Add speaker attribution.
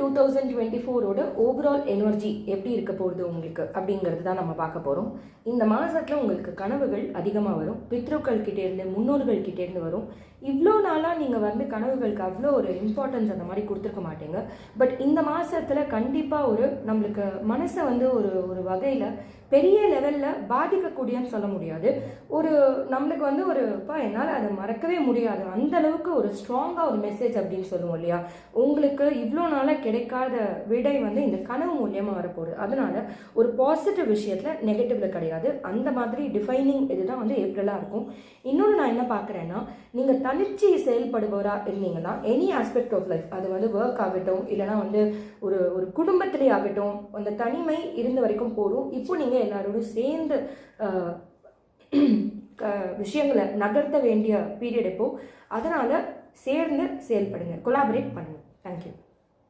Speaker 1: 2024ஓட overall energy எப்படி இருக்க போகுது உங்களுக்கு அப்படிங்கிறது தான் நம்ம பார்க்க போகிறோம். இந்த மாதத்தில் உங்களுக்கு கனவுகள் அதிகமாக வரும். பித்ருக்கள் கிட்டேருந்து, முன்னோர்கள் கிட்டேருந்து வரும். இவ்வளோ நாளாக நீங்கள் வந்து கனவுகளுக்கு அவ்வளோ ஒரு இம்பார்ட்டன்ஸ் அந்த மாதிரி கொடுத்துருக்க மாட்டீங்க. பட் இந்த மாதத்தில் கண்டிப்பாக நம்மளுக்கு மனசை வந்து ஒரு வகையில் பெரிய லெவலில் பாதிக்கக்கூடியன்னு சொல்ல முடியாது. நம்மளுக்கு வந்து என்னால் அதை மறக்கவே முடியாது அந்த அளவுக்கு ஒரு ஸ்ட்ராங்காக ஒரு மெசேஜ் அப்படின்னு சொல்லுவோம் இல்லையா. உங்களுக்கு இவ்வளோ நாளாக கிடைக்காத விடை வந்து இந்த கனவு மூலியமாக வரப்போகுது. அதனால ஒரு பாசிட்டிவ் விஷயத்தில் நெகட்டிவ்ல கிடையாது. அந்த மாதிரி டிஃபைனிங் இதுதான் வந்து ஏப்ரலாக இருக்கும். இன்னொன்று நான் என்ன பார்க்குறேன்னா, நீங்கள் தனிச்சு செயல்படுபவராக இருந்தீங்கன்னா எனி ஆஸ்பெக்ட் ஆஃப் லைஃப், அது வந்து ஒர்க் ஆகட்டும், இல்லைனா வந்து ஒரு குடும்பத்திலே ஆகட்டும், அந்த தனிமை இருந்த வரைக்கும் போகும். இப்போ நீங்கள் எல்லாரோடும் சேர்ந்து விஷயங்களை நகர்த்த வேண்டிய பீரியட் இப்போ. அதனால் சேர்ந்து செயல்படுங்க, கொலாபரேட் பண்ணுங்கள். தேங்க்யூ.